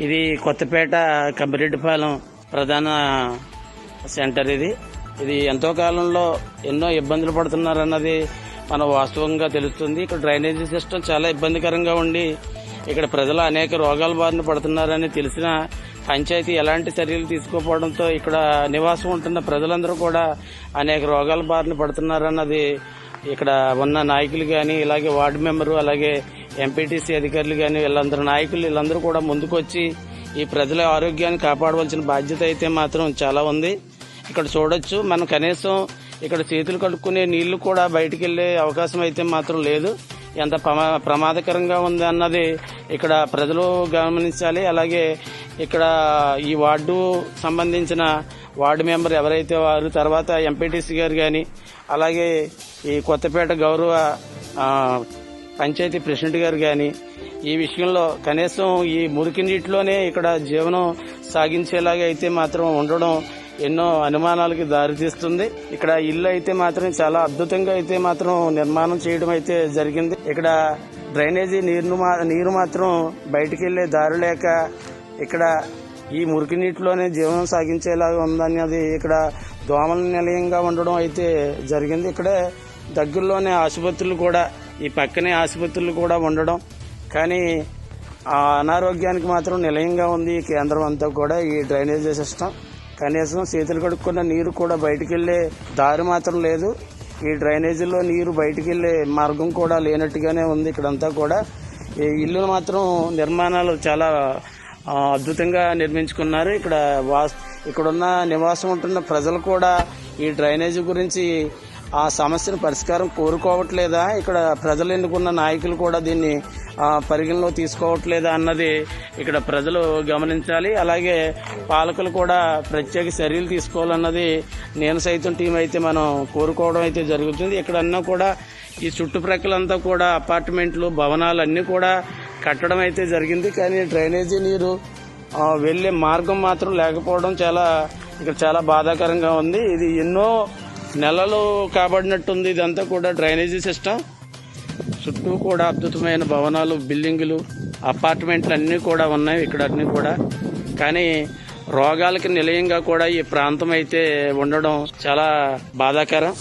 ఇది కొత్తపేట కమ్మిరెడ్డిపాలెం ప్రధాన సెంటర్. ఇది ఎంతో కాలంలో ఎన్నో ఇబ్బందులు పడుతున్నారన్నది మన వాస్తవంగా తెలుస్తుంది. ఇక్కడ డ్రైనేజీ సిస్టమ్ చాలా ఇబ్బందికరంగా ఉండి ఇక్కడ ప్రజలు అనేక రోగాల బారిన పడుతున్నారని తెలిసిన పంచాయతీ ఎలాంటి చర్యలు తీసుకోకపోవడంతో ఇక్కడ నివాసం ఉంటున్న ప్రజలందరూ కూడా అనేక రోగాల బారిన పడుతున్నారన్నది ఇక్కడ ఉన్న నాయకులు కానీ, ఇలాగే వార్డు మెంబరు, అలాగే ఎంపీటీసీ అధికారులు కానీ, వీళ్ళందరూ కూడా ముందుకొచ్చి ఈ ప్రజల ఆరోగ్యాన్ని కాపాడవలసిన బాధ్యత అయితే మాత్రం చాలా ఉంది. ఇక్కడ చూడొచ్చు, మనం కనీసం ఇక్కడ చేతులు కడుక్కునే నీళ్లు కూడా బయటికి వెళ్లే అవకాశం అయితే మాత్రం లేదు. ఎంత ప్రమాదకరంగా ఉంది అన్నది ఇక్కడ ప్రజలు గమనించాలి. అలాగే ఇక్కడ ఈ వార్డు సంబంధించిన వార్డు మెంబర్ ఎవరైతే వారు, తర్వాత ఎంపీటీసీ గారు కానీ, అలాగే ఈ కొత్తపేట గౌరవ పంచాయతీ ప్రెసిడెంట్ గారు కానీ ఈ విషయంలో కనీసం ఈ మురికి నీటిలోనే ఇక్కడ జీవనం సాగించేలాగా అయితే మాత్రం ఉండడం ఎన్నో అనుమానాలకి దారితీస్తుంది. ఇక్కడ ఇల్లు అయితే మాత్రం చాలా అద్భుతంగా అయితే మాత్రం నిర్మాణం చేయడం అయితే జరిగింది. ఇక్కడ డ్రైనేజీ నీరు మాత్రం బయటికి వెళ్లే దారి లేక ఇక్కడ ఈ మురికి నీటిలోనే జీవనం సాగించేలాగా ఉందన్నది ఇక్కడ దోమల నిలయంగా ఉండడం అయితే జరిగింది. ఇక్కడే దగ్గరలోనే ఆసుపత్రులు కూడా, ఈ పక్కనే ఆసుపత్రులు కూడా ఉండడం, కానీ ఆ అనారోగ్యానికి మాత్రం నిలయంగా ఉంది ఈ కేంద్రం అంతా కూడా. ఈ డ్రైనేజీ సిస్టమ్ కనీసం చేతులు కడుక్కున్న నీరు కూడా బయటికి వెళ్లే దారి మాత్రం లేదు. ఈ డ్రైనేజీలో నీరు బయటికి వెళ్లే మార్గం కూడా లేనట్టుగానే ఉంది ఇక్కడంతా కూడా. ఈ ఇల్లు మాత్రం నిర్మాణాలు చాలా అద్భుతంగా నిర్మించుకున్నారు. ఇక్కడున్న నివాసం ఉంటున్న ప్రజలు కూడా ఈ డ్రైనేజీ గురించి ఆ సమస్యను పరిష్కారం కోరుకోవట్లేదా, ఇక్కడ ప్రజలు ఎన్నుకున్న నాయకులు కూడా దీన్ని పరిగణలో తీసుకోవట్లేదా అన్నది ఇక్కడ ప్రజలు గమనించాలి. అలాగే పాలకులు కూడా ప్రత్యేక చర్యలు తీసుకోవాలన్నది నేను సైతం టీం అయితే మనం కోరుకోవడం అయితే జరుగుతుంది. ఇక్కడన్నా కూడా ఈ చుట్టుప్రక్కలంతా కూడా అపార్ట్మెంట్లు, భవనాలు అన్నీ కూడా కట్టడం అయితే జరిగింది. కానీ డ్రైనేజీ నీరు వెళ్లే మార్గం మాత్రం లేకపోవడం ఇక్కడ చాలా బాధాకరంగా ఉంది. ఇది ఎన్నో నెలలు కాబడినట్టుంది ఇదంతా కూడా డ్రైనేజీ సిస్టమ్. చుట్టూ కూడా అద్భుతమైన భవనాలు, బిల్డింగులు, అపార్ట్మెంట్లు అన్నీ కూడా ఉన్నాయి ఇక్కడ అన్నీ కూడా. కానీ రోగాలకి నిలయంగా కూడా ఈ ప్రాంతం అయితే ఉండడం చాలా బాధాకరం.